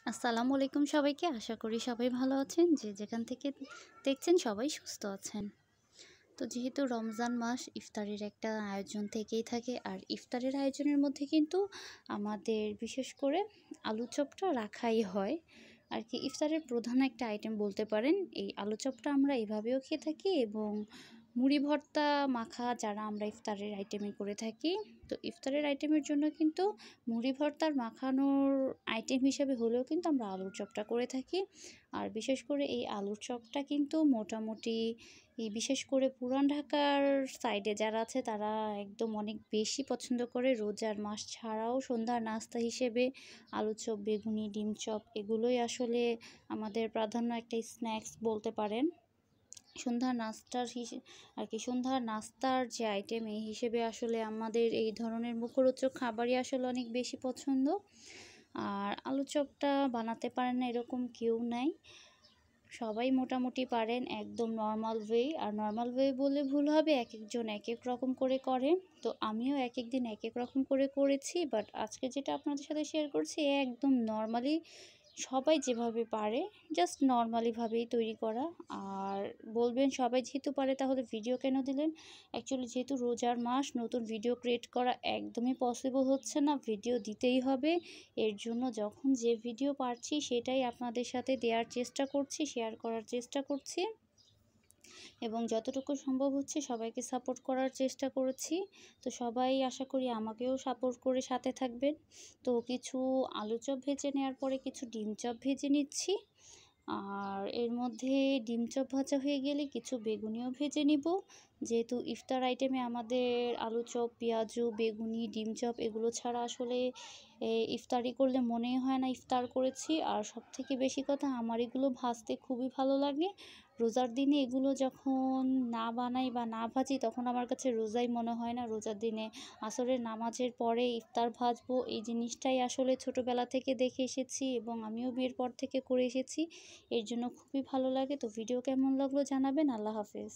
আসসালামু আলাইকুম সবাইকে। আশা করি সবাই ভালো আছেন। যে যেখান থেকে দেখছেন সবাই সুস্থ আছেন। তো যেহেতু রমজান মাস ইফতারের একটা আয়োজন থেকেই থাকে। আর ইফতারের আয়োজনের মধ্যে কিন্তু আমাদের বিশেষ করে আলু চপটা রাখাই হয়। আর কি ইফতারের প্রধান একটা আইটেম বলতে পারেন। এই আলু চপটা আমরা এভাবেও খেয়ে থাকি এবং মুড়ি ভর্তা মাখা যারা আমরা ইফতারের আইটেমে করে থাকি। তো ইফতারের আইটেমের জন্য কিন্তু মুড়ি ভর্তার মাখানোর আইটেম হিসেবে হলেও কিন্তু আমরা আলুর চপটা করে থাকি। আর বিশেষ করে এই আলুর চপটা কিন্তু মোটামুটি বিশেষ করে পুরান ঢাকার সাইডে যারা আছে তারা একদম অনেক বেশি পছন্দ করে। রোজার মাস ছাড়াও সন্ধ্যার নাস্তা হিসেবে আলু চপ, বেগুনি, ডিম চপ এগুলোই আসলে আমাদের প্রাধান্য একটা স্ন্যাক্স বলতে পারেন। সন্ধ্যার নাস্তার সন্ধ্যার নাস্তার যে আইটেম এই হিসেবে আসলে আমাদের এই ধরনের মুখরোচক খাবারই আসলে অনেক বেশি পছন্দ। আর আলু চপটা বানাতে পারেন না এরকম কেউ নাই। সবাই মোটামুটি পারেন একদম নর্মাল ওয়ে। আর নর্মাল ওয়ে বললে ভুল হবে, একেকজন একেক রকম করে করে। তো আমিও একেক দিন একেক রকম করে করেছি। বাট আজকে যেটা আপনাদের সাথে শেয়ার করছি একদম নর্মালি সবাই যেভাবে পারে জাস্ট নর্মালিভাবেই তৈরি করা। আর বলবেন সবাই যেহেতু পারে তাহলে ভিডিও কেন দিলেন? অ্যাকচুয়ালি যেহেতু রোজার মাস নতুন ভিডিও ক্রিয়েট করা একদমই পসিবল হচ্ছে না, ভিডিও দিতেই হবে। এর জন্য যখন যে ভিডিও পারছি সেটাই আপনাদের সাথে দেওয়ার চেষ্টা করছি, শেয়ার করার চেষ্টা করছি এবং যতটুকু সম্ভব হচ্ছে সবাইকে সাপোর্ট করার চেষ্টা করেছি। তো সবাই আশা করি আমাকেও সাপোর্ট করে সাথে থাকবেন। তো কিছু আলু চপ ভেজে নেওয়ার পরে কিছু ডিম চপ ভেজে নিচ্ছি। আর এর মধ্যে ডিম চপ ভাজা হয়ে গেলে কিছু বেগুনিও ভেজে নিব। যেহেতু ইফতার আইটেমে আমাদের আলু চপ, পেঁয়াজু, বেগুনি, ডিম চপ এগুলো ছাড়া আসলে ইফতারি করলে মনেই হয় না ইফতার করেছি। আর সবথেকে বেশি কথা আমার এগুলো ভাজতে খুবই ভালো লাগে। রোজার দিনে এগুলো যখন না বানাই বা না ভাজি তখন আমার কাছে রোজাই মনে হয় না। রোজার দিনে আসরের নামাজের পরে ইফতার ভাজবো এই জিনিসটাই আসলে ছোটোবেলা থেকে দেখে এসেছি এবং আমিও বিয়ের পর থেকে করে এসেছি। এর জন্য খুবই ভালো লাগে। তো ভিডিও কেমন লাগলো জানাবেন। আল্লাহ হাফেজ।